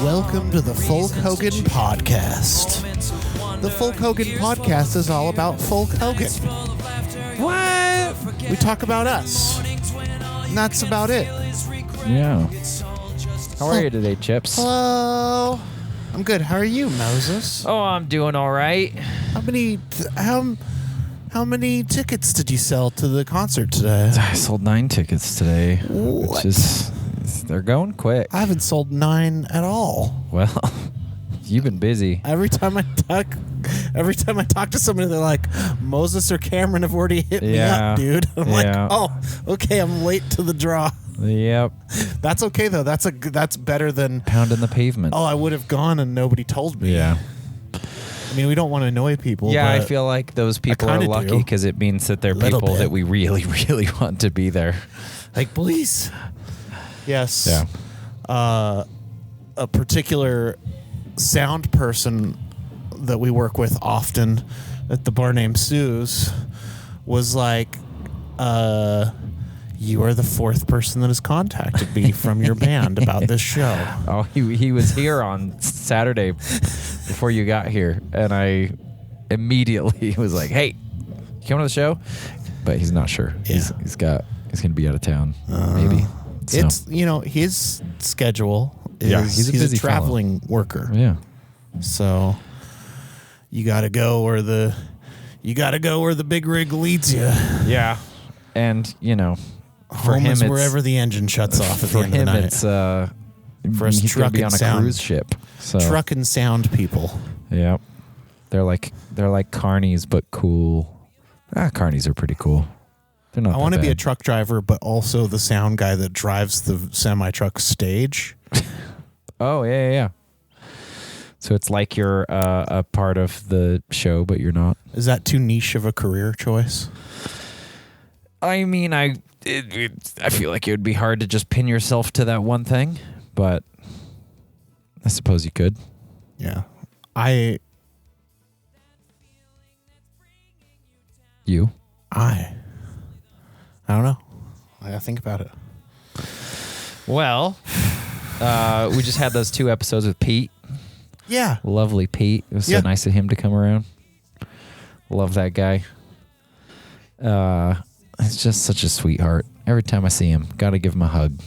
Welcome to the Folk Hogan Podcast. The Folk Hogan Podcast is all about Folk Hogan. What? We talk about us. And that's about it. Yeah. How are you today, Chips? Hello. I'm good. How are you, Moses? Oh, I'm doing all right. How many tickets did you sell to the concert today? I sold 9 tickets today. What? Which is, they're going quick. I haven't sold 9 at all. Well, you've been busy. Every time I talk to somebody, they're like, Moses or Cameron have already hit me up, dude. I'm like, oh, okay, I'm late to the draw. Yep. That's okay though. That's better than pounding the pavement. Oh, I would have gone and nobody told me. Yeah. I mean, we don't want to annoy people. Yeah, but I feel like those people are lucky because it means that they're people that we really, really want to be there. Like, please. Yes. Yeah. A particular sound person that we work with often at the bar named Sue's was like, you are the 4th person that has contacted me from your band about this show. Oh, he was here on Saturday before you got here, and I immediately was like, "Hey, you coming to the show?" But he's not sure. Yeah. He's going to be out of town, maybe. So. It's his schedule is he's a traveling worker. Yeah. So you got to go where the big rig leads you. Yeah. And, for home him, is wherever the engine shuts off at the end of the night. It's for us, he's truck be on a sound, cruise ship. So. Truck and sound people. Yep. They're like carnies, but cool. Carnies are pretty cool. They're not. I want to be a truck driver, but also the sound guy that drives the semi-truck stage. Oh, yeah. So it's like you're a part of the show, but you're not. Is that too niche of a career choice? I mean, I feel like it would be hard to just pin yourself to that one thing, but I suppose you could. Yeah. I don't know. I gotta think about it. Well, we just had those 2 episodes with Pete. Yeah. Lovely Pete. It was so nice of him to come around. Love that guy. It's just such a sweetheart. Every time I see him, gotta give him a hug.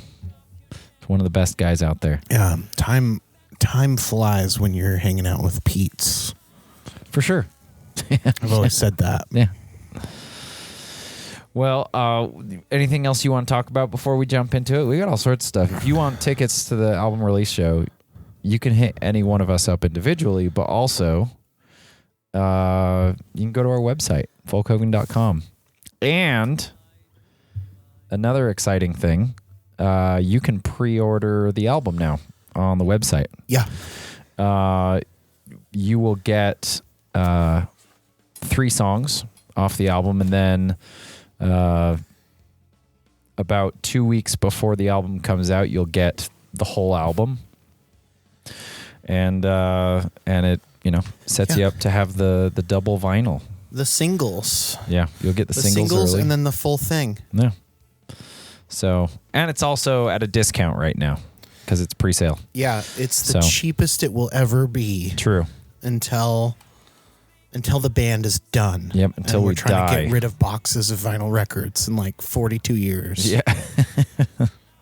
He's one of the best guys out there. Yeah. Time flies when you're hanging out with Pete's. For sure. I've always said that. Yeah. Well, anything else you want to talk about before we jump into it? We got all sorts of stuff. If you want tickets to the album release show, you can hit any one of us up individually, but also you can go to our website, folkhogan.com. And another exciting thing, you can pre-order the album now on the website. Yeah. You will get 3 songs off the album, and then about 2 weeks before the album comes out, you'll get the whole album, and it sets you up to have the double vinyl, the singles. Yeah, you'll get the singles early. And then the full thing. Yeah. So, and it's also at a discount right now because it's pre-sale. Yeah, it's the cheapest it will ever be. True. Until the band is done. Yep, until we're trying to get rid of boxes of vinyl records in like 42 years. Yeah.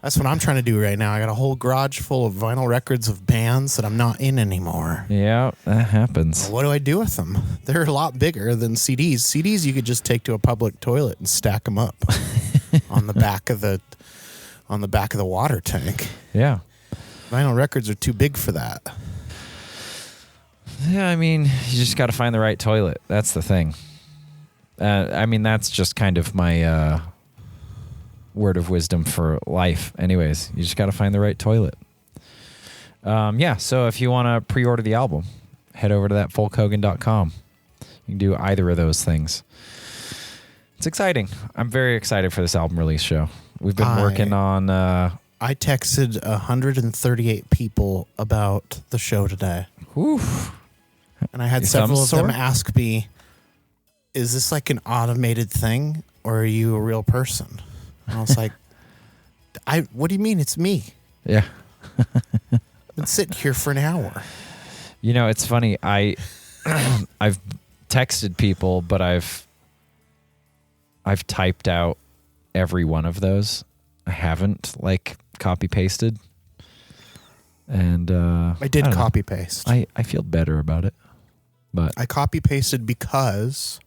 That's what I'm trying to do right now. I got a whole garage full of vinyl records of bands that I'm not in anymore. Yeah, that happens. What do I do with them? They're a lot bigger than CDs. CDs you could just take to a public toilet and stack them up on the back of the water tank. Yeah. Vinyl records are too big for that. Yeah, I mean, you just got to find the right toilet. That's the thing. I mean, that's just kind of my word of wisdom for life. Anyways, you just got to find the right toilet. Yeah, so if you want to pre-order the album, head over to that folkhogan.com. You can do either of those things. It's exciting. I'm very excited for this album release show. We've been working on I texted 138 people about the show today. Oof. And I had Your several thumb's of them sore? ask me, is this like an automated thing or are you a real person? And I was like, what do you mean it's me? Yeah. I've been sitting here for an hour. You know, it's funny. I've texted people, but I've typed out every one of those. I haven't like copy pasted. And I did don't know. copy paste. I feel better about it. But I copy pasted because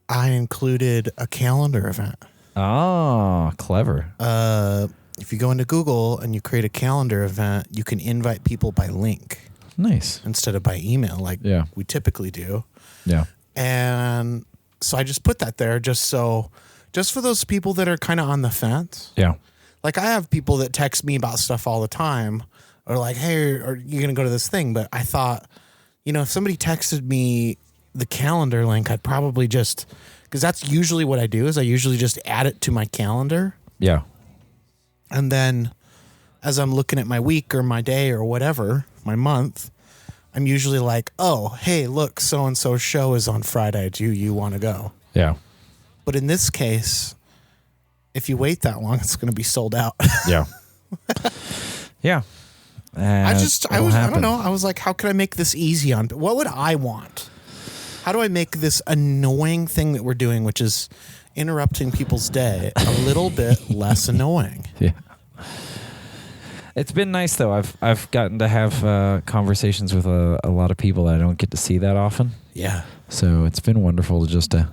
I included a calendar event. oh, clever. If you go into Google and you create a calendar event, you can invite people by link Nice. instead of by email like Yeah. we typically do. Yeah. And so I just put that there just for those people that are kind of on the fence. Yeah. Like I have people that text me about stuff all the time or like, hey, are you going to go to this thing? But I thought, if somebody texted me the calendar link, I'd probably just, because that's usually what I do is I usually just add it to my calendar. Yeah. And then as I'm looking at my week or my day or whatever, my month, I'm usually like, oh, hey, look, so-and-so show is on Friday. Do you want to go? Yeah. But in this case, if you wait that long, it's going to be sold out. Yeah. Yeah. I don't know. I was like, how can I make this easy on, what would I want? How do I make this annoying thing that we're doing, which is interrupting people's day, a little bit less annoying? Yeah. It's been nice though. I've gotten to have conversations with a lot of people that I don't get to see that often. Yeah. So it's been wonderful just to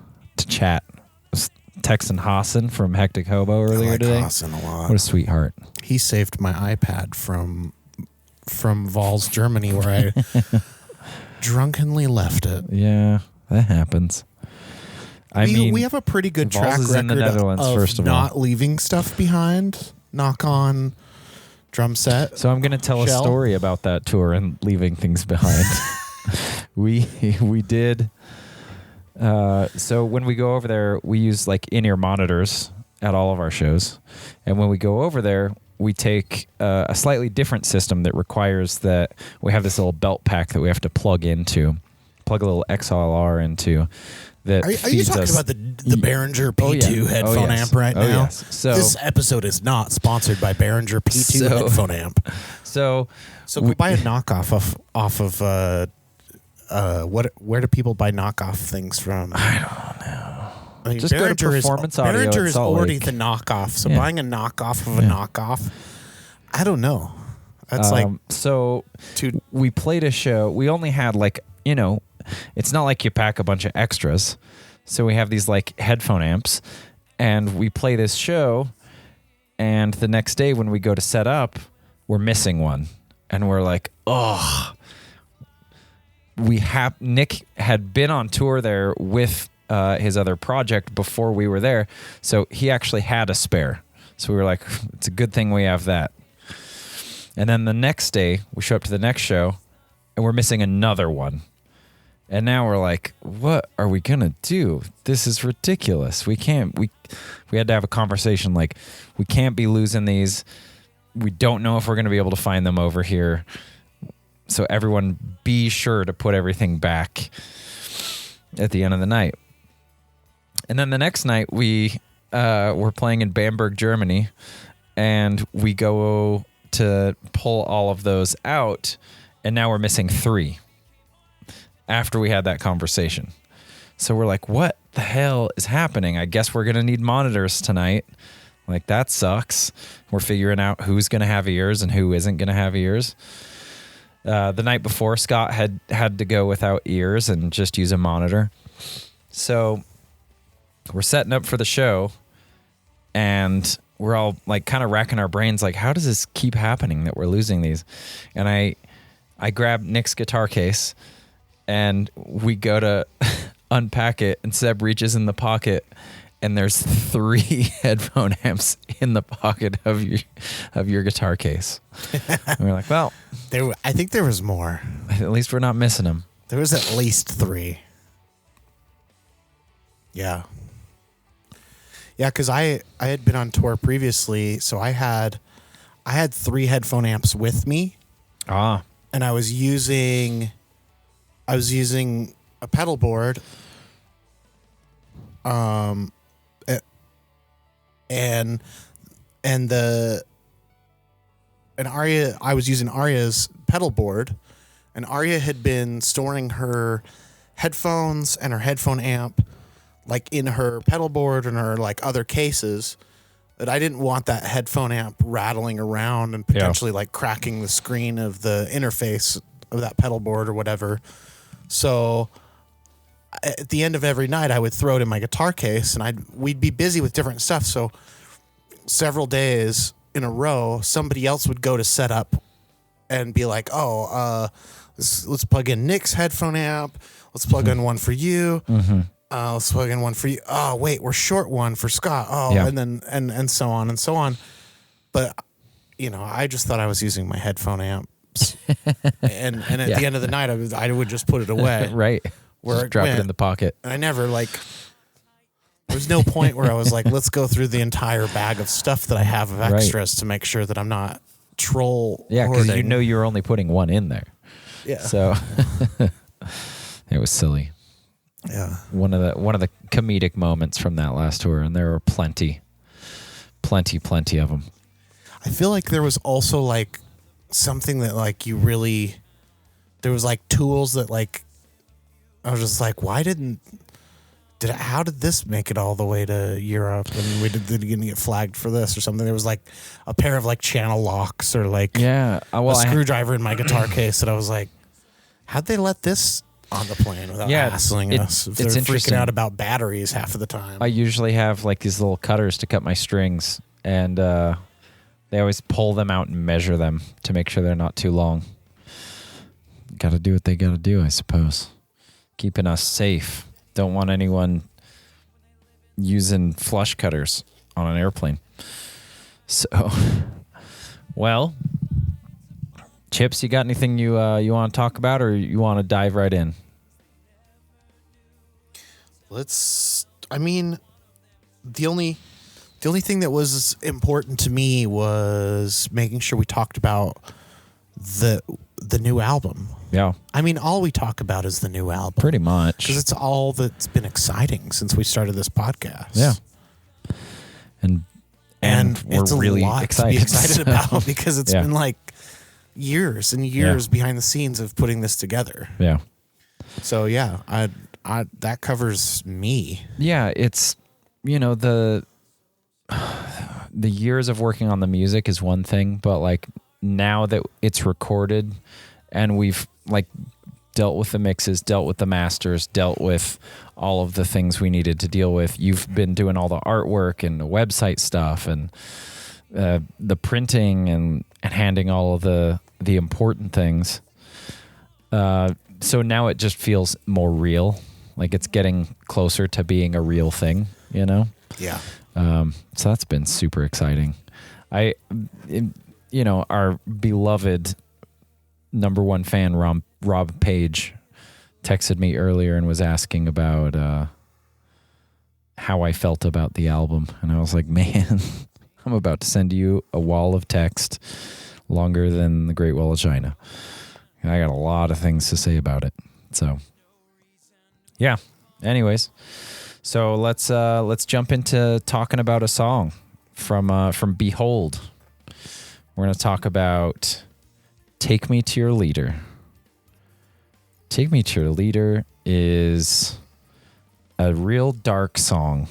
chat. I was texting Hassan from Hectic Hobo earlier I like today. Hassan a lot. What a sweetheart. He saved my iPad from Vals, Germany, where I drunkenly left it. Yeah, that happens. We have a pretty good Vals track is in the record Netherlands, of first of not all. leaving stuff behind. Knock on drum set. So I'm going to tell Shell. a story about that tour and leaving things behind. we did. So when we go over there, we use like in-ear monitors at all of our shows, and when we go over there, we take a slightly different system that requires that we have this little belt pack that we have to plug a little XLR into. That Are you feeds talking us. about the Behringer P2 headphone yes. amp right Oh, now? yes. So This episode is not sponsored by Behringer P2 headphone amp. So go buy a knockoff off of where do people buy knockoff things from? I don't know. I mean, Just go to Performance Audio Behringer at is Salt already Lake. the knockoff, so Yeah. buying a knockoff of a knockoff, I don't know. That's so we played a show. We only had it's not like you pack a bunch of extras. So we have these like headphone amps, and we play this show, and the next day when we go to set up, we're missing one, and we're like, oh. Nick had been on tour there with his other project before we were there, so he actually had a spare. So we were like, it's a good thing we have that. And then the next day, we show up to the next show, and we're missing another one. And now we're like, what are we gonna do? This is ridiculous. We can't. We had to have a conversation. Like, we can't be losing these. We don't know if we're gonna be able to find them over here. So everyone, be sure to put everything back at the end of the night. And then the next night, we were playing in Bamberg, Germany, and we go to pull all of those out, and now we're missing 3 after we had that conversation. So we're like, what the hell is happening? I guess we're going to need monitors tonight. Like, that sucks. We're figuring out who's going to have ears and who isn't going to have ears. The night before, Scott had to go without ears and just use a monitor. So we're setting up for the show, and we're all like kind of racking our brains, like, how does this keep happening that we're losing these? And I grab Nick's guitar case, and we go to unpack it, and Seb reaches in the pocket, and there's 3 headphone amps in the pocket of your guitar case. And we're like, well, I think there was more. at least we're not missing them. There was at least 3. Yeah. Yeah, because I had been on tour previously, so I had 3 headphone amps with me, and I was using a pedal board, and Arya. I was using Arya's pedal board, and Arya had been storing her headphones and her headphone amp like in her pedal board and her like other cases. That I didn't want that headphone amp rattling around and potentially like cracking the screen of the interface of that pedal board or whatever. So at the end of every night, I would throw it in my guitar case, and we'd be busy with different stuff. So several days in a row, somebody else would go to set up and be like, let's plug in Nick's headphone amp. Let's plug in one for you. Let's plug in one for you. Oh, wait, we're short one for Scott. Oh, and then and so on and so on. But I just thought I was using my headphone amps, and at the end of the night, I would just put it away. Right. Where just drop it in the pocket. And I never There's no point where I was like, let's go through the entire bag of stuff that I have of extras to make sure that I'm not troll. Yeah, because you're only putting one in there. Yeah. So it was silly. Yeah. One of the comedic moments from that last tour, and there were plenty of them. I feel like there was also like something that like there was like tools that like I was just like, how did this make it all the way to Europe? And we didn't get flagged for this or something. There was like a pair of like channel locks or like a screwdriver in my guitar case that I was like, how'd they let this on the plane without hassling us? If they're freaking out about batteries half of the time. I usually have like these little cutters to cut my strings, and they always pull them out and measure them to make sure they're not too long. Got to do what they got to do, I suppose. Keeping us safe. Don't want anyone using flush cutters on an airplane. So, well, Chips, you got anything you want to talk about, or you want to dive right in? The only thing that was important to me was making sure we talked about the new album. Yeah. All we talk about is the new album. Pretty much. Because it's all that's been exciting since we started this podcast. Yeah. And we're it's really a lot excited. To be excited about because it's been like years and years behind the scenes of putting this together. Yeah. So yeah, I that covers me. Yeah, it's the years of working on the music is one thing, but like now that it's recorded and we've like dealt with the mixes, dealt with the masters, dealt with all of the things we needed to deal with. You've been doing all the artwork and the website stuff and the printing and handing all of the important things. So now it just feels more real. Like it's getting closer to being a real thing, Yeah. So that's been super exciting. Our beloved number one fan, Rob Page, texted me earlier and was asking about how I felt about the album. And I was like, man, I'm about to send you a wall of text longer than the Great Wall of China. I got a lot of things to say about it. So, yeah. Anyways, so let's jump into talking about a song from Behold. We're going to talk about Take Me to Your Leader. Take Me to Your Leader is a real dark song.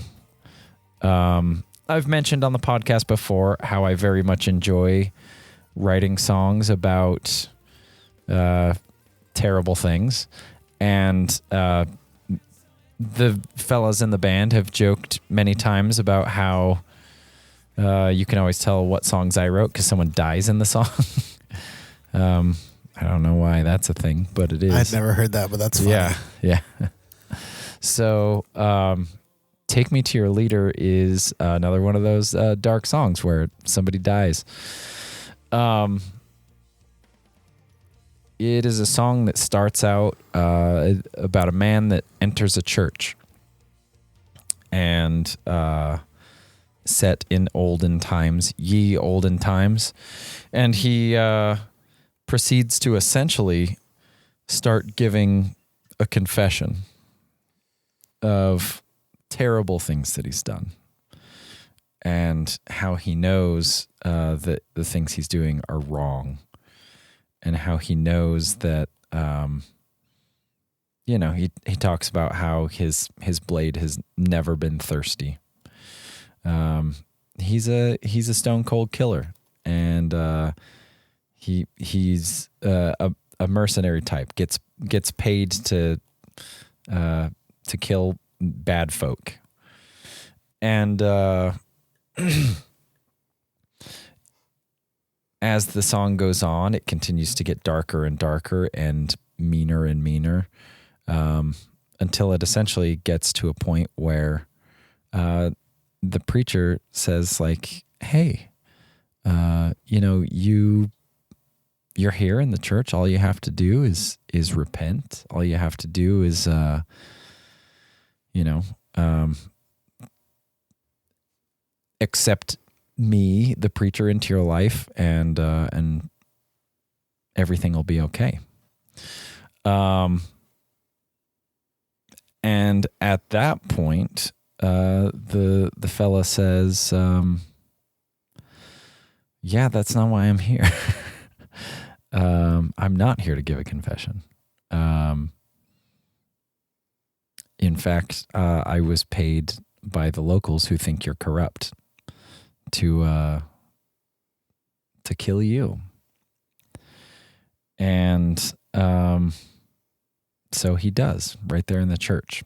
I've mentioned on the podcast before how I very much enjoy writing songs about terrible things. And the fellas in the band have joked many times about how you can always tell what songs I wrote because someone dies in the song. I don't know why that's a thing, but it is. I'd never heard that, but that's funny. Yeah. So, Take Me to Your Leader is another one of those dark songs where somebody dies. It is a song that starts out about a man that enters a church. And set in olden times, ye olden times. And he proceeds to essentially start giving a confession of terrible things that he's done and how he knows that the things he's doing are wrong, and how he knows that he talks about how his blade has never been thirsty. He's a stone cold killer, and he's a mercenary type. Gets paid to kill bad folk, and as the song goes on, it continues to get darker and darker and meaner, until it essentially gets to a point where the preacher says, like, hey, you're here in the church. All you have to do is repent. All you have to do is, accept me, the preacher, into your life, and everything will be okay. And at that point, the fella says, yeah, that's not why I'm here. I'm not here to give a confession. In fact, I was paid by the locals who think you're corrupt to kill you. And so he does, right there in the church.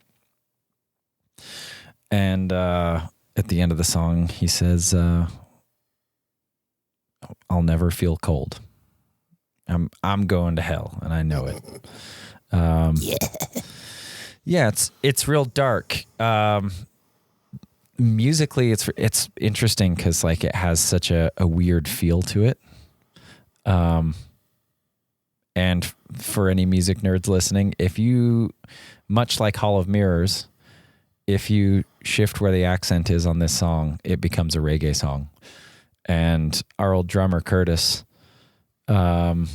And at the end of the song, he says, I'll never feel cold. I'm going to hell, and I know it. Yeah, it's real dark. Musically, it's interesting because, like, it has such a weird feel to it. And for any music nerds listening, if you, much like Hall of Mirrors, if you shift where the accent is on this song, it becomes a reggae song. And our old drummer Curtis played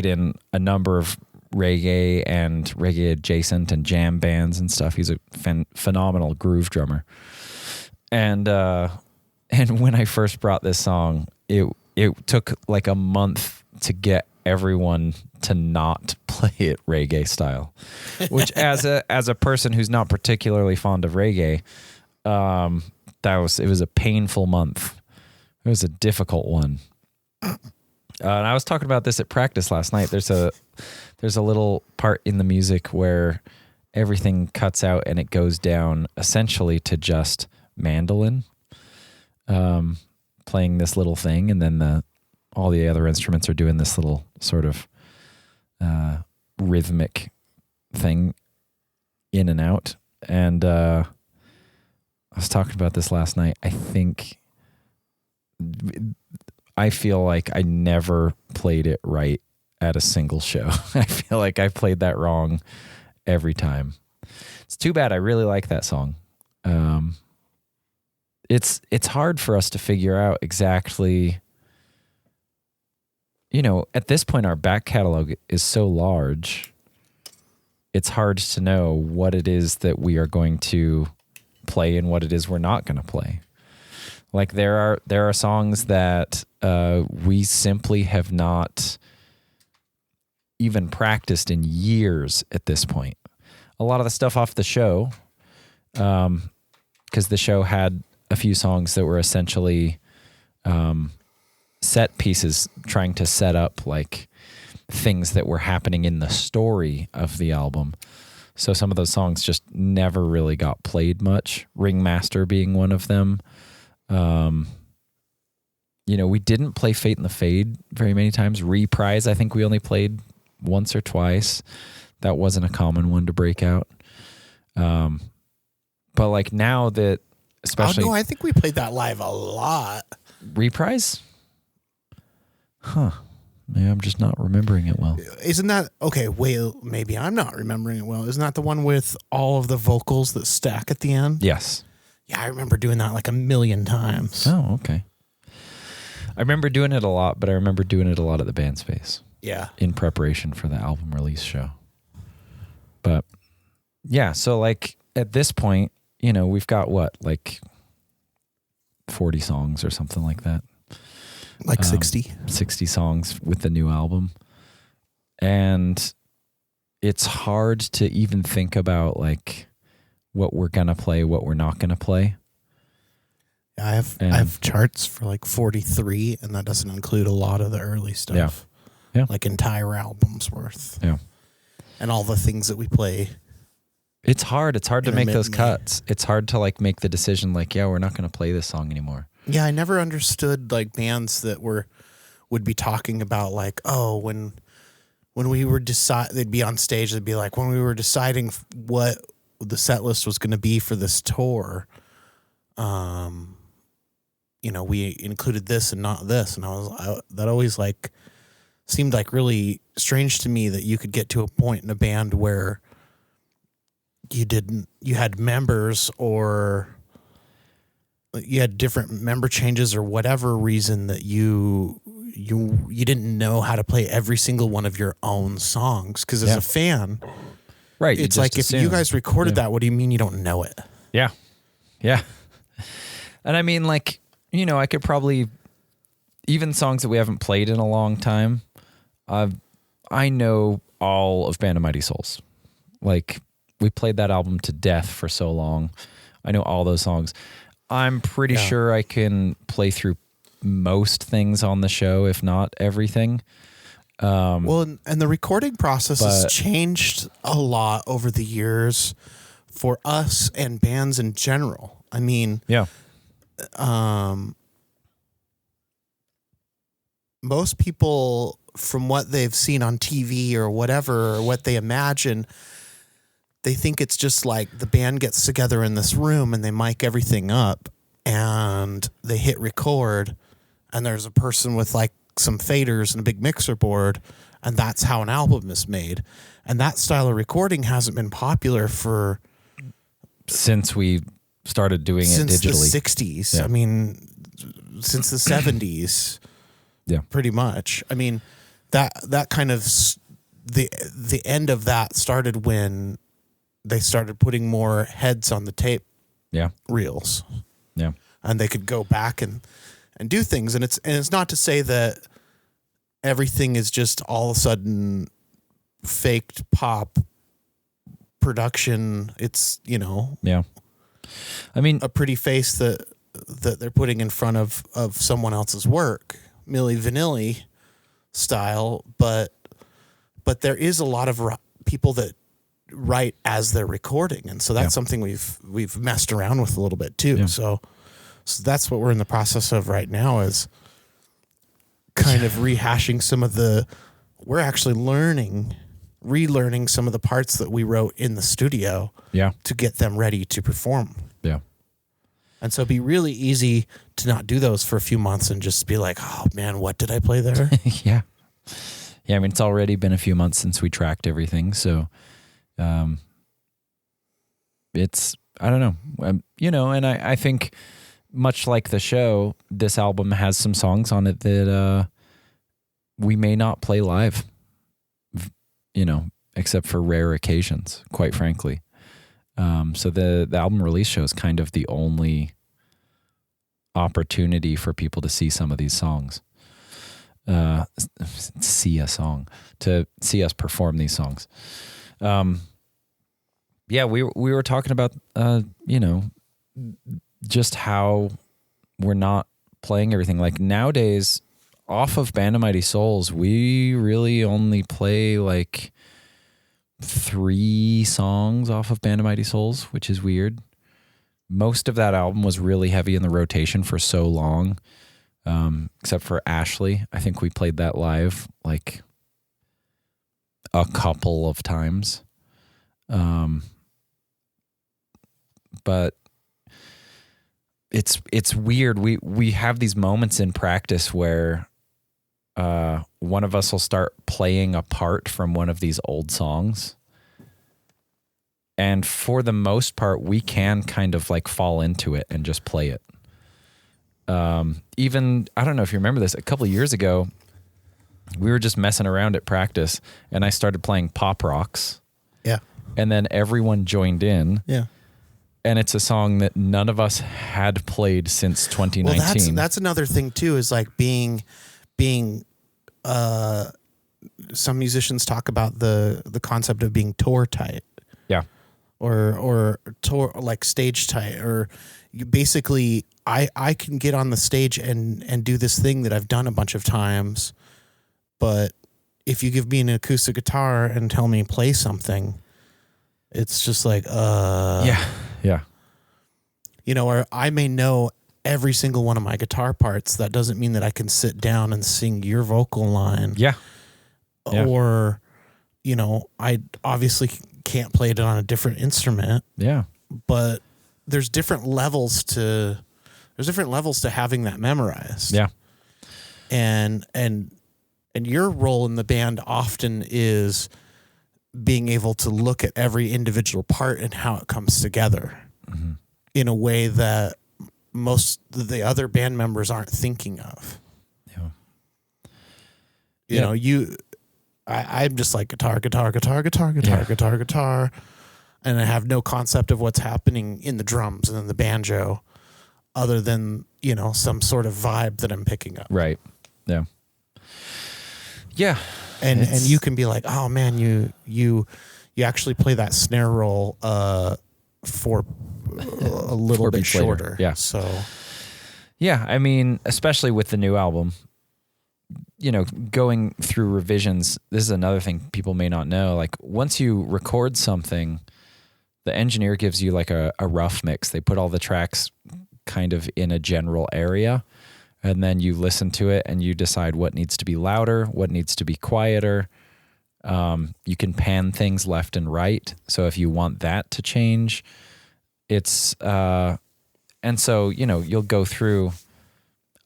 in a number of reggae and reggae adjacent and jam bands and stuff. He's a phenomenal groove drummer. And when I first brought this song, it took like a month to get everyone to not play it reggae style, which as a person who's not particularly fond of reggae, it was a painful month. It was a difficult one. And I was talking about this at practice last night. There's a little part in the music where everything cuts out and it goes down essentially to just mandolin playing this little thing, and then all the other instruments are doing this little sort of rhythmic thing in and out. And I was talking about this last night. I feel like I never played it right at a single show. I feel like I played that wrong every time. It's too bad. I really like that song. It's hard for us to figure out exactly, at this point our back catalog is so large. It's hard to know what it is that we are going to play and what it is we're not going to play. Like there are songs that we simply have not even practiced in years at this point. A lot of the stuff off the show, because the show had a few songs that were essentially set pieces trying to set up like things that were happening in the story of the album. So some of those songs just never really got played much, Ringmaster being one of them. We didn't play Fate in the Fade very many times. Reprise, I think we only played once or twice. That wasn't a common one to break out. But like now that, especially... Oh, no, I think we played that live a lot. Reprise? Huh. Maybe I'm just not remembering it well. Isn't that... Okay, wait, maybe I'm not remembering it well. Isn't that the one with all of the vocals that stack at the end? Yes. Yeah, I remember doing that like a million times. Oh, okay. I remember doing it a lot, but I remember doing it a lot at the band space. Yeah. In preparation for the album release show. But yeah, so like at this point, you know, we've got what, like 40 songs or something like that. Like 60. 60 songs with the new album. And it's hard to even think about like what we're going to play, what we're not going to play. I have charts for like 43, and that doesn't include a lot of the early stuff. Yeah. Like entire albums worth. Yeah. And all the things that we play. It's hard. It's hard to make those cuts. It's hard to like make the decision like, yeah, we're not going to play this song anymore. Yeah, I never understood like bands that would be talking about like, oh, when we were they'd be on stage, they'd be like, when we were deciding what the set list was going to be for this tour, you know, we included this and not this. And that always like seemed like really strange to me that you could get to a point in a band where you had members or you had different member changes or whatever reason that you didn't know how to play every single one of your own songs. Cause as a fan, right. It's like, if you guys recorded that, what do you mean you don't know it? Yeah. Yeah. And I mean, like, you know, I could probably, even songs that we haven't played in a long time, I know all of Band of Mighty Souls. Like, we played that album to death for so long. I know all those songs. I'm pretty sure I can play through most things on the show, if not everything. Well, and the recording process has changed a lot over the years for us and bands in general. I mean, most people, from what they've seen on TV or whatever, or what they imagine, they think it's just like the band gets together in this room and they mic everything up and they hit record and there's a person with like some faders and a big mixer board, and that's how an album is made. And that style of recording hasn't been popular since we started doing it digitally. Since the 60s. Yeah. I mean, since the 70s. Yeah. Pretty much. I mean, that kind of the end of that started when they started putting more heads on the tape reels. Yeah. And they could go back and do things. And it's not to say that everything is just all of a sudden faked pop production. It's, you know, I mean, a pretty face that they're putting in front of someone else's work, Milli Vanilli style, but there is a lot of people that write as they're recording, and so that's something we've messed around with a little bit too. So that's what we're in the process of right now, is kind of rehashing some of we're actually relearning some of the parts that we wrote in the studio to get them ready to perform. Yeah. And so it'd be really easy to not do those for a few months and just be like, oh man, what did I play there? Yeah. I mean, it's already been a few months since we tracked everything. So, it's, I don't know, you know, and I think much like the show, this album has some songs on it that, we may not play live, you know, except for rare occasions, quite frankly. So the album release show is kind of the only opportunity for people to see some of these songs, to see us perform these songs. We were talking about, you know, just how we're not playing everything. Like nowadays, off of Band of Mighty Souls, we really only play like 3 songs off of Band of Mighty Souls, which is weird. Most of that album was really heavy in the rotation for so long, except for Ashley. I think we played that live like a couple of times. But it's weird. We have these moments in practice where one of us will start playing a part from one of these old songs, And for the most part, we can kind of like fall into it and just play it. Even, I don't know if you remember this, a couple of years ago, we were just messing around at practice and I started playing pop rocks. Yeah. And then everyone joined in. Yeah. And it's a song that none of us had played since 2019. Well, that's another thing too, is like being some musicians talk about the concept of being tour tight. Yeah. Or tour, like stage tight, or you basically I can get on the stage and do this thing that I've done a bunch of times, but if you give me an acoustic guitar and tell me play something, it's just like yeah. You know, or I may know every single one of my guitar parts. That doesn't mean that I can sit down and sing your vocal line. Yeah. Or, you know, I obviously can't play it on a different instrument. Yeah. But there's different levels to having that memorized. Yeah. And your role in the band often is being able to look at every individual part and how it comes together in a way that most of the other band members aren't thinking of. Yeah. You know, I'm just like guitar, and I have no concept of what's happening in the drums and in the banjo other than, you know, some sort of vibe that I'm picking up. Right. Yeah. Yeah. And you can be like, oh man, you actually play that snare roll for a little bit shorter. Yeah. So yeah, I mean, especially with the new album, you know, going through revisions, this is another thing people may not know. Like once you record something, the engineer gives you like a rough mix. They put all the tracks kind of in a general area, and then you listen to it and you decide what needs to be louder, what needs to be quieter. You can pan things left and right. So if you want that to change, it's, and so, you know, you'll go through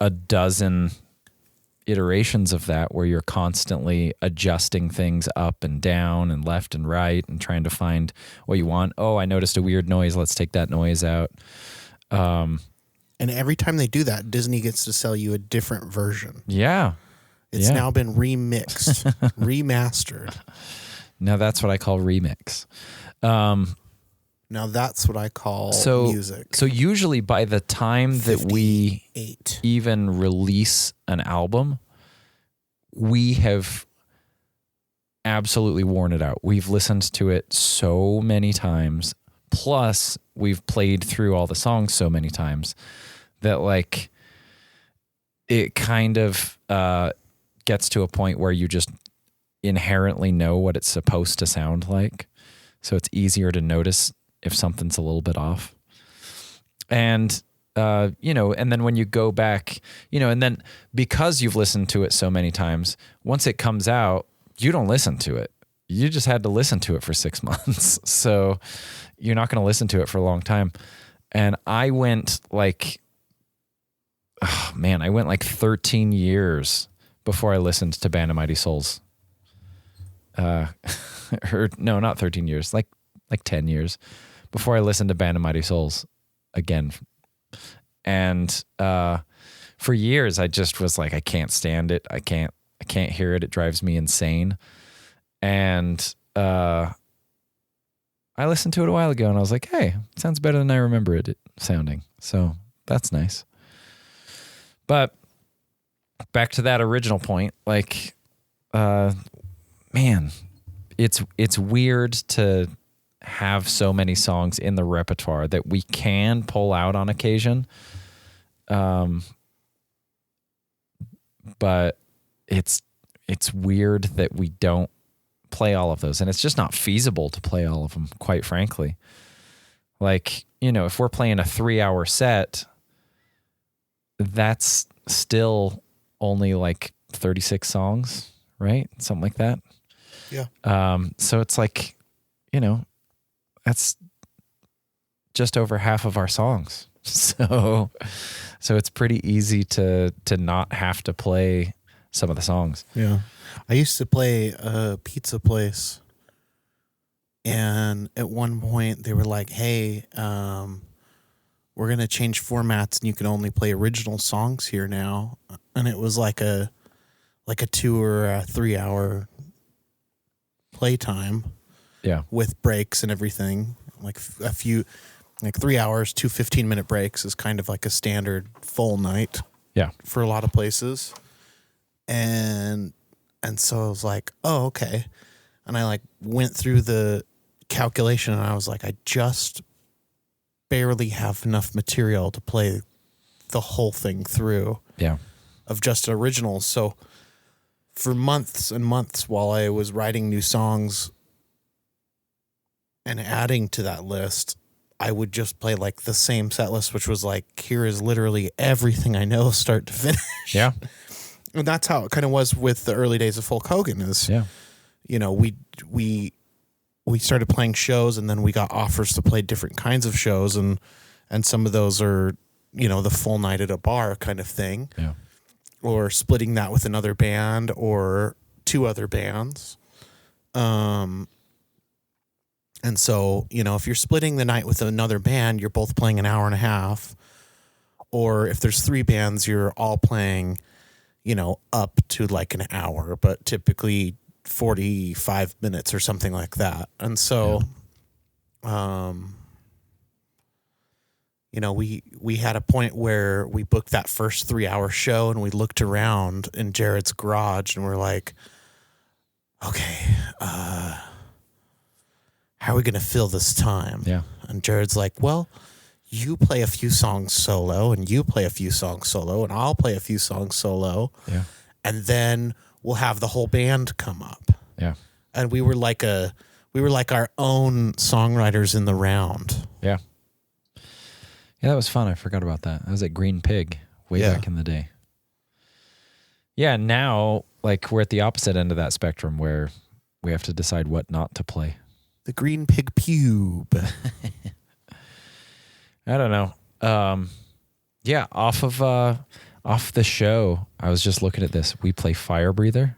a dozen iterations of that where you're constantly adjusting things up and down and left and right and trying to find what you want. Oh, I noticed a weird noise. Let's take that noise out. And every time they do that, Disney gets to sell you a different version. Yeah. It's now been remixed, remastered. Now that's what I call remix. Now that's what I call music. So usually by the time that we even release an album, we have absolutely worn it out. We've listened to it so many times. Plus, we've played through all the songs so many times that like it kind of gets to a point where you just inherently know what it's supposed to sound like. So it's easier to notice if something's a little bit off. And, you know, and then when you go back, you know, and then because you've listened to it so many times, once it comes out, you don't listen to it. You just had to listen to it for 6 months. So you're not going to listen to it for a long time. And I went like, oh man, I went like 13 years before I listened to Band of Mighty Souls. Or no, not 13 years, like 10 years before I listened to Band of Mighty Souls again. And for years I just was like, I can't stand it. I can't hear it. It drives me insane. And I listened to it a while ago and I was like, hey, it sounds better than I remember it sounding. So that's nice. But back to that original point, like, man, it's weird to have so many songs in the repertoire that we can pull out on occasion. But it's weird that we don't play all of those, and it's just not feasible to play all of them, quite frankly. Like, you know, if we're playing a 3-hour set, that's still only like 36 songs, right? Something like that. Yeah. So it's like, you know, that's just over half of our songs. So it's pretty easy to not have to play some of the songs. Yeah. I used to play a pizza place And at one point they were like, hey, we're going to change formats and you can only play original songs here now. And it was like a 2 or a 3 hour playtime. Yeah. With breaks and everything. Like a few, like 3 hours, 2 15-minute breaks is kind of like a standard full night. Yeah. For a lot of places. And so I was like, oh, okay. And I like went through the calculation and I was like, I just barely have enough material to play the whole thing through. Yeah. Of just originals. So for months and months while I was writing new songs and adding to that list, I would just play like the same set list, which was like, here is literally everything I know start to finish. Yeah. And that's how it kind of was with the early days of Folk Hogan is, Yeah. you know, we started playing shows and then we got offers to play different kinds of shows. And some of those are, you know, the full night at a bar kind of thing. Yeah. Or splitting that with another band or 2 other bands. And so, you know, if you're splitting the night with another band, you're both playing an hour and a half. Or if there's 3 bands, you're all playing, you know, up to like an hour, but typically 45 minutes or something like that. And so, you know, we had a point where we booked that first 3 hour show and we looked around in Jared's garage and we're like, okay, how are we going to fill this time? Yeah. And Jared's like, well, you play a few songs solo and you play a few songs solo and I'll play a few songs solo. Yeah. And then we'll have the whole band come up. Yeah. And we were like our own songwriters in the round. Yeah. Yeah, that was fun. I forgot about that. I was at Green Pig way back in the day. Yeah, now like we're at the opposite end of that spectrum where we have to decide what not to play. The Green Pig Pube. I don't know. Yeah, off the show, I was just looking at this. We play Fire Breather.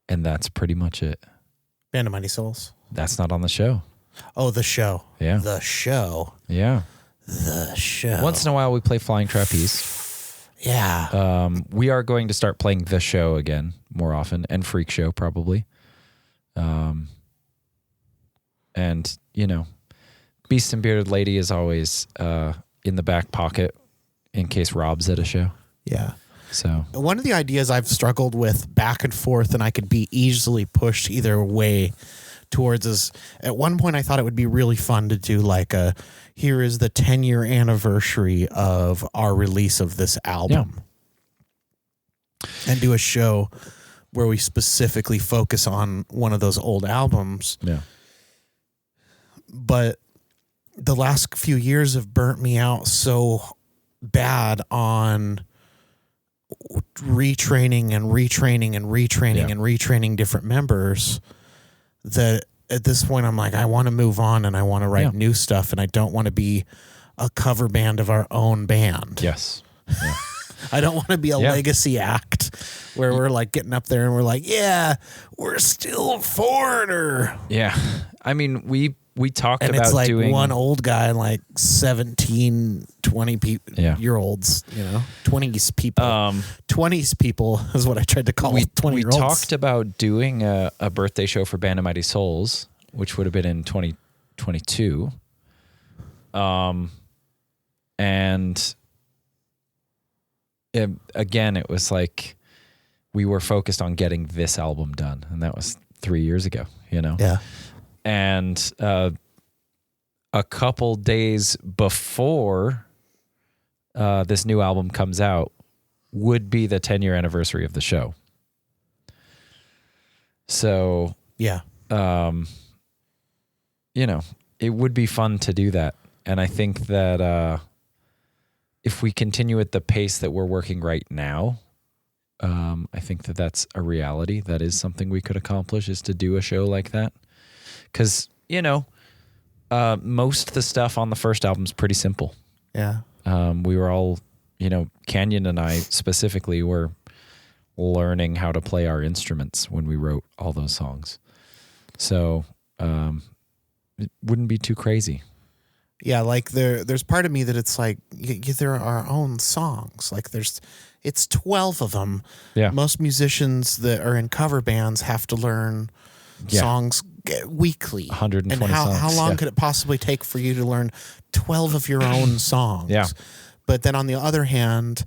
And that's pretty much it. Band of Mighty Souls. That's not on the show. Oh, the show. Yeah. The show. Yeah. The show. Once in a while we play Flying Trapeze. Yeah. We are going to start playing the show again more often, and Freak Show probably. And, you know, Beast and Bearded Lady is always in the back pocket in case Rob's at a show. Yeah. So one of the ideas I've struggled with back and forth and I could be easily pushed either way towards is at one point I thought it would be really fun to do like here is the 10-year anniversary of our release of this album. Yeah. And do a show where we specifically focus on one of those old albums. Yeah. But the last few years have burnt me out so bad on retraining and retraining different members that at this point I'm like, I want to move on and I want to write new stuff and I don't want to be a cover band of our own band. Yes. Yeah. I don't want to be a legacy act where we're like getting up there and we're like, yeah, we're still Foreigner. Yeah. I mean, we talked and about it's like doing one old guy and like 17, 20 year olds, you know, 20s people. 20s people is what I tried to call 20-year-olds. We talked about doing a birthday show for Band of Mighty Souls, which would have been in 2022. And again, it was like we were focused on getting this album done, and that was 3 years ago, you know? Yeah. And a couple days before this new album comes out would be the 10-year anniversary of the show. So, yeah. You know, it would be fun to do that. And I think that if we continue at the pace that we're working right now, I think that that's a reality. That is something we could accomplish, is to do a show like that. Because, you know, most of the stuff on the first album is pretty simple. Yeah. We were all, you know, Canyon and I specifically were learning how to play our instruments when we wrote all those songs. So it wouldn't be too crazy. Yeah, like there's part of me that it's like there are our own songs. Like it's 12 of them. Yeah. Most musicians that are in cover bands have to learn songs weekly. 120 and how songs. long could it possibly take for you to learn 12 of your own songs? Yeah. But then on the other hand,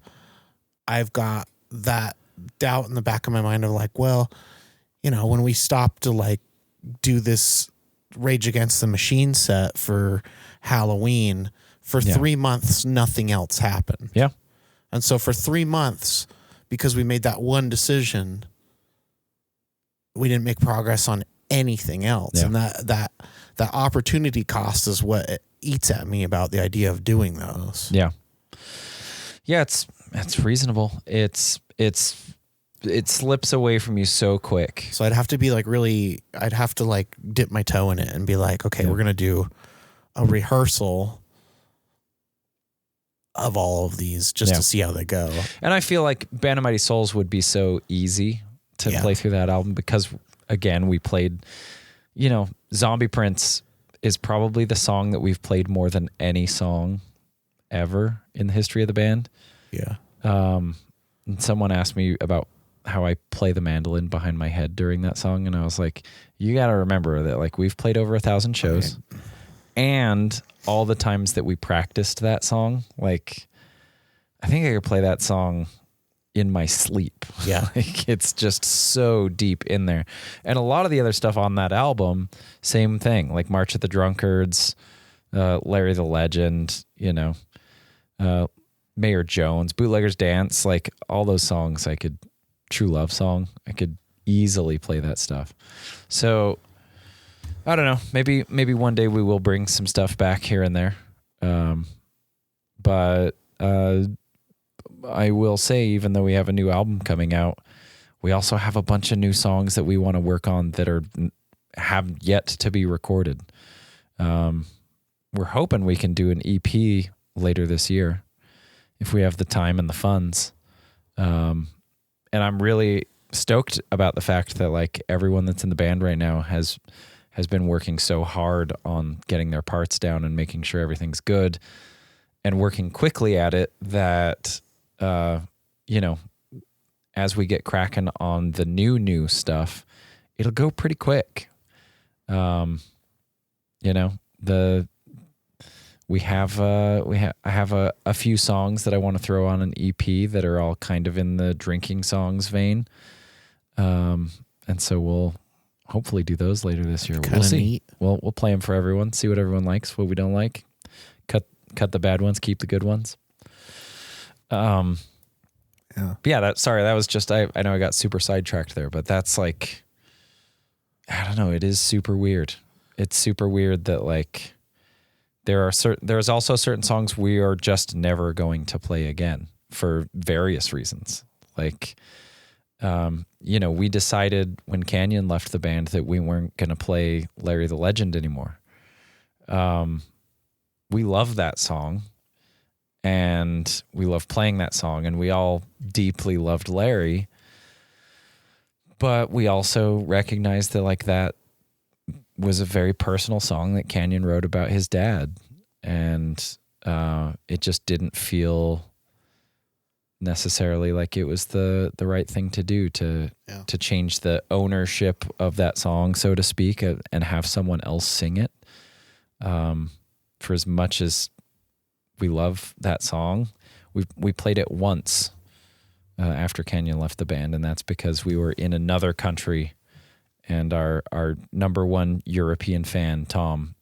I've got that doubt in the back of my mind of like, well, when we stop to like do this Rage Against the Machine set for Halloween, for 3 months, nothing else happened. Yeah. And so for 3 months, because we made that one decision, we didn't make progress on anything else. Yeah. And that opportunity cost is what it eats at me about the idea of doing those. Yeah. Yeah, it's reasonable. It slips away from you so quick. So I'd have to be like I'd have to like dip my toe in it and be like, okay, we're going to do a rehearsal of all of these just to see how they go. And I feel like Band of Mighty Souls would be so easy to play through that album because, again, we played, Zombie Prince is probably the song that we've played more than any song ever in the history of the band. Yeah. And someone asked me about how I play the mandolin behind my head during that song. And I was like, you got to remember that like we've played over 1,000 shows and all the times that we practiced that song. Like, I think I could play that song in my sleep. Yeah. Like, it's just so deep in there. And a lot of the other stuff on that album, same thing, like March of the Drunkards, Larry the Legend, Mayor Jones, Bootlegger's Dance, like all those songs True Love Song, I could easily play that stuff. So I don't know, maybe one day we will bring some stuff back here and there. But I will say, even though we have a new album coming out, we also have a bunch of new songs that we want to work on that have yet to be recorded. We're hoping we can do an EP later this year if we have the time and the funds. And I'm really stoked about the fact that like everyone that's in the band right now has been working so hard on getting their parts down and making sure everything's good and working quickly at it that, as we get cracking on the new stuff, it'll go pretty quick. I have a few songs that I want to throw on an EP that are all kind of in the drinking songs vein. And so we'll hopefully do those later this year. We'll see. Neat. We'll play them for everyone, see what everyone likes, what we don't like. Cut the bad ones, keep the good ones. That was just, I know I got super sidetracked there, but that's like, I don't know. It is super weird. It's super weird that like, there's also certain songs we are just never going to play again for various reasons. Like, we decided when Canyon left the band that we weren't going to play Larry the Legend anymore. We love that song and we love playing that song and we all deeply loved Larry, but we also recognized that like that was a very personal song that Canyon wrote about his dad. And it just didn't feel necessarily like it was the right thing to do to change the ownership of that song, so to speak, and have someone else sing it. For as much as we love that song, we played it once after Canyon left the band, and that's because we were in another country and our number one European fan, Tom,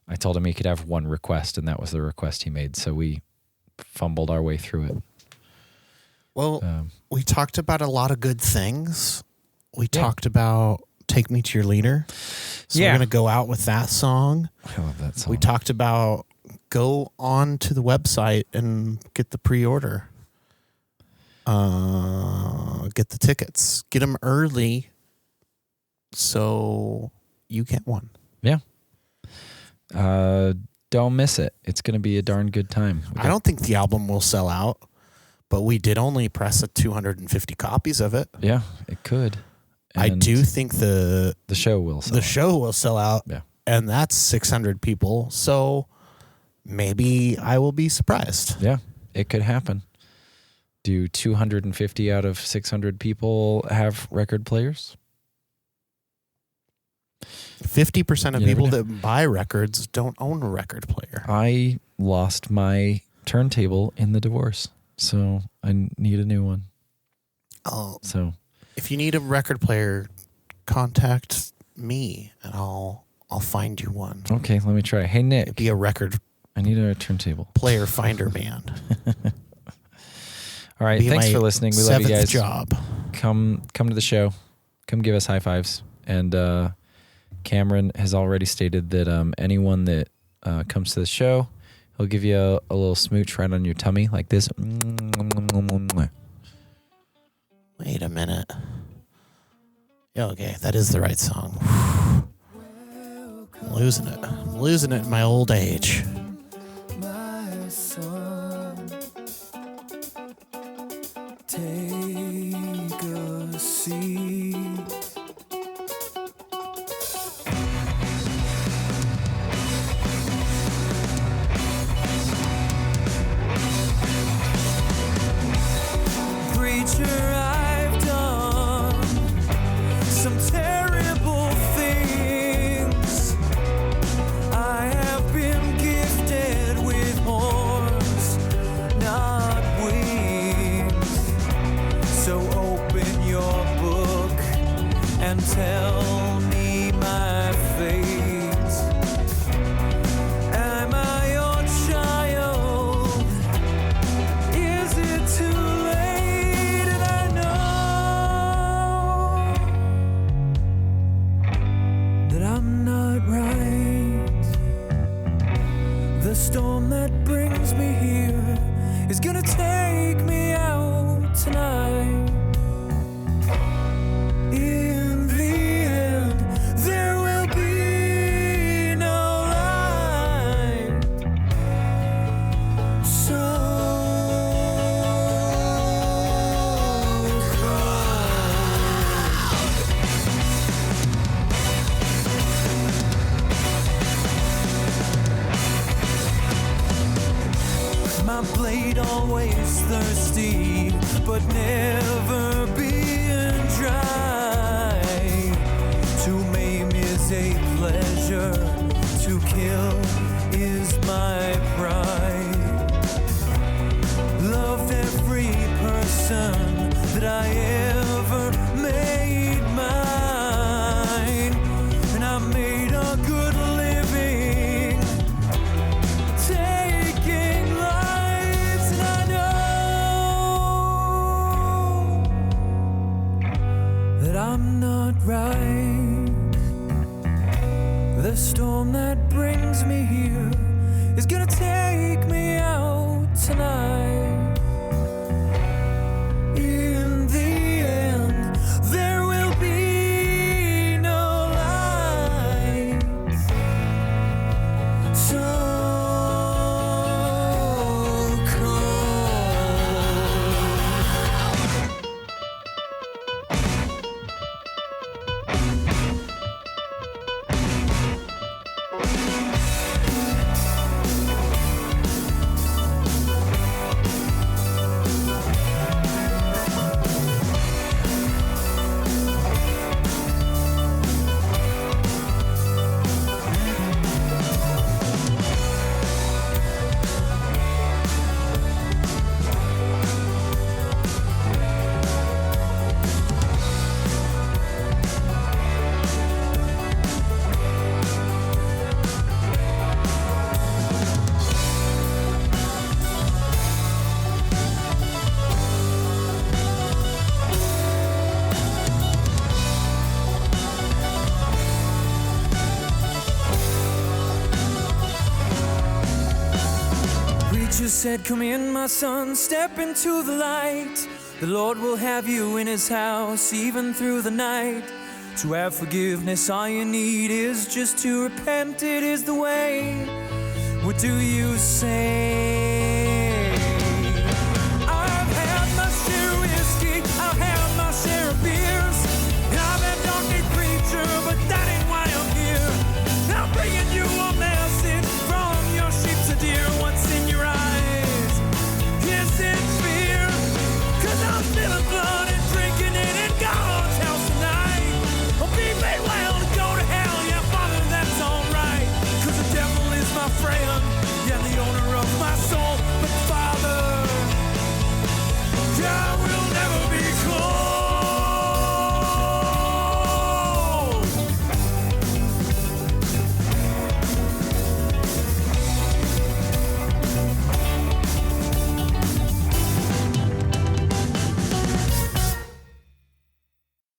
I told him he could have one request, and that was the request he made. So we fumbled our way through it. Well, we talked about a lot of good things. We talked about Take Me to Your Leader. So we're going to go out with that song. I love that song. We talked about go on to the website and get the pre-order. Get the tickets. Get them early so you get one. Yeah. Don't miss it. It's going to be a darn good time. I don't think the album will sell out, but we did only press 250 copies of it. Yeah, it could. I do think the show will sell out. Yeah. And that's 600 people. So maybe I will be surprised. Yeah, it could happen. Do 250 out of 600 people have record players? 50% of people that buy records don't own a record player. I lost my turntable in the divorce, so I need a new one. Oh, so if you need a record player, contact me and I'll find you one. Okay, let me try. Hey Nick, be a record. I need a turntable. Player finder band. All right, thanks for listening. We love you guys. Job. Come to the show. Come give us high fives. And Cameron has already stated that anyone that comes to the show, he'll give you a little smooch right on your tummy like this. Wait a minute. Okay, that is the right song. I'm losing it. I'm losing it in my old age. Take a seat. Preacher, I've done some terrible things. I have been gifted with horns, not wings. So open your book and tell me my fate. Am I your child? Is it too late? And I know that I'm not right. The storm that brings me here is gonna take me out tonight. In the end, there will be no light. So my blade always thirsty, but never being dry. To maim is a pleasure, to kill is my pride. Loved every person that I ever made mine, and I made a good living taking lives, and I know that I'm not right. The storm that brings me here is gonna take me out tonight. In the end, there will be no light. So Jesus said, come in, my son, step into the light. The Lord will have you in his house, even through the night. To have forgiveness, all you need is just to repent. It is the way. What do you say?